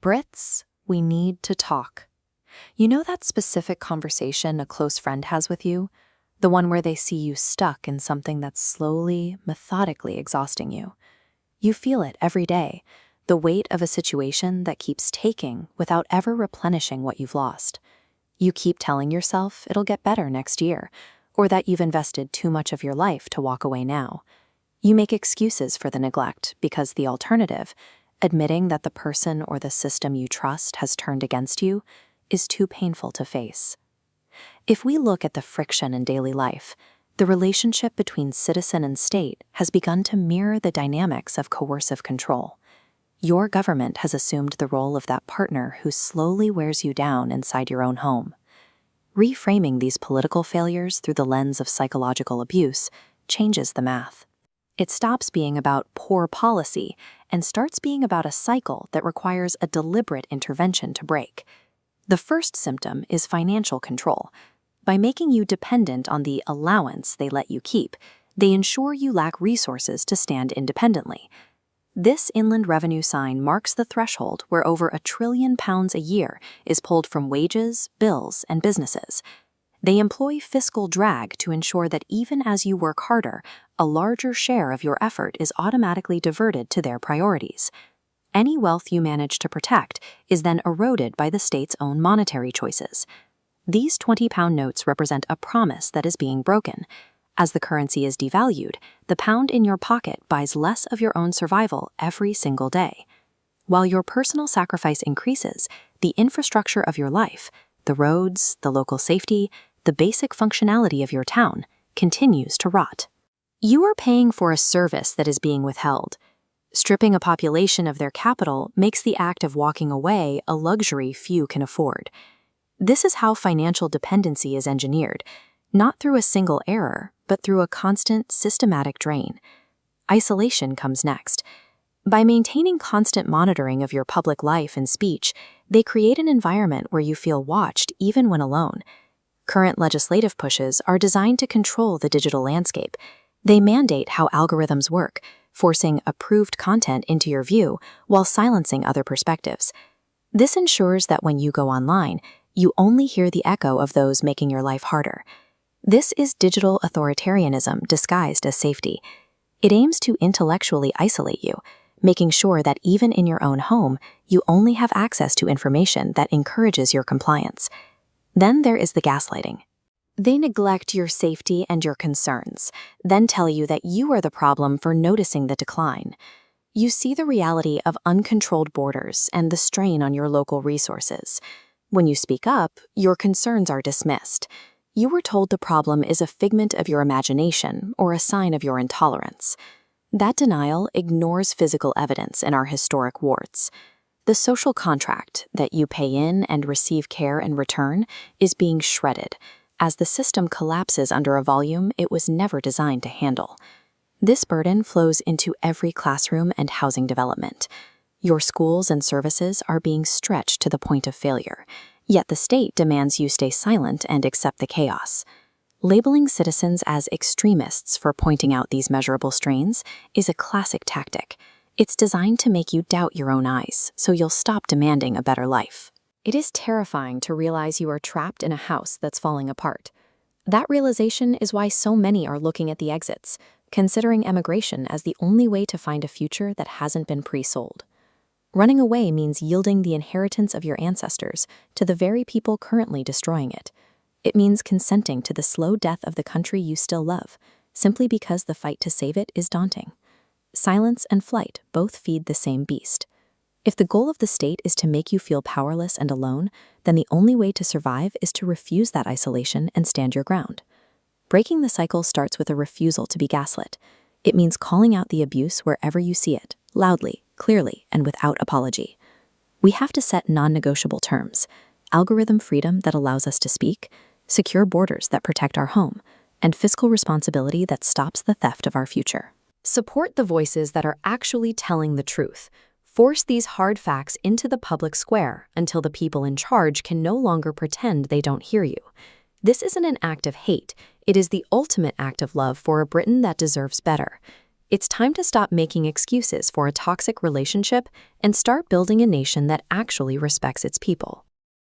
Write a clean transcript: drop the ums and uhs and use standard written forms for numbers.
Brits, we need to talk. You know that specific conversation a close friend has with you? The one where they see you stuck in something that's slowly, methodically exhausting you. You feel it every day, the weight of a situation that keeps taking without ever replenishing what you've lost. You keep telling yourself it'll get better next year, or that you've invested too much of your life to walk away now. You make excuses for the neglect because the alternative, admitting that the person or the system you trust has turned against you, is too painful to face. If we look at the friction in daily life, the relationship between citizen and state has begun to mirror the dynamics of coercive control. Your government has assumed the role of that partner who slowly wears you down inside your own home. Reframing these political failures through the lens of psychological abuse changes the math. It stops being about poor policy and starts being about a cycle that requires a deliberate intervention to break. The first symptom is financial control. By making you dependent on the allowance they let you keep, they ensure you lack resources to stand independently. This inland revenue sign marks the threshold where over £1 trillion a year is pulled from wages, bills, and businesses. They employ fiscal drag to ensure that even as you work harder, a larger share of your effort is automatically diverted to their priorities. Any wealth you manage to protect is then eroded by the state's own monetary choices. These £20 notes represent a promise that is being broken. As the currency is devalued, the pound in your pocket buys less of your own survival every single day. While your personal sacrifice increases, the infrastructure of your life, the roads, the local safety, the basic functionality of your town, continues to rot. You are paying for a service that is being withheld. Stripping a population of their capital makes the act of walking away a luxury few can afford. This is how financial dependency is engineered, not through a single error, but through a constant, systematic drain. Isolation comes next. By maintaining constant monitoring of your public life and speech, they create an environment where you feel watched even when alone. Current legislative pushes are designed to control the digital landscape. They mandate how algorithms work, forcing approved content into your view while silencing other perspectives. This ensures that when you go online, you only hear the echo of those making your life harder. This is digital authoritarianism disguised as safety. It aims to intellectually isolate you, making sure that even in your own home, you only have access to information that encourages your compliance. Then there is the gaslighting. They neglect your safety and your concerns, then tell you that you are the problem for noticing the decline. You see the reality of uncontrolled borders and the strain on your local resources. When you speak up, your concerns are dismissed. You were told the problem is a figment of your imagination or a sign of your intolerance. That denial ignores physical evidence in our historic warts. The social contract that you pay in and receive care in return is being shredded as the system collapses under a volume it was never designed to handle. This burden flows into every classroom and housing development. Your schools and services are being stretched to the point of failure, yet the state demands you stay silent and accept the chaos. Labeling citizens as extremists for pointing out these measurable strains is a classic tactic. It's designed to make you doubt your own eyes, so you'll stop demanding a better life. It is terrifying to realize you are trapped in a house that's falling apart. That realization is why so many are looking at the exits, considering emigration as the only way to find a future that hasn't been pre-sold. Running away means yielding the inheritance of your ancestors to the very people currently destroying it. It means consenting to the slow death of the country you still love, simply because the fight to save it is daunting. Silence and flight both feed the same beast. If the goal of the state is to make you feel powerless and alone, then the only way to survive is to refuse that isolation and stand your ground. Breaking the cycle starts with a refusal to be gaslit. It means calling out the abuse wherever you see it, loudly, clearly, and without apology. We have to set non-negotiable terms: algorithm freedom that allows us to speak, secure borders that protect our home, and fiscal responsibility that stops the theft of our future. Support the voices that are actually telling the truth. Force these hard facts into the public square until the people in charge can no longer pretend they don't hear you. This isn't an act of hate. It is the ultimate act of love for a Britain that deserves better. It's time to stop making excuses for a toxic relationship and start building a nation that actually respects its people.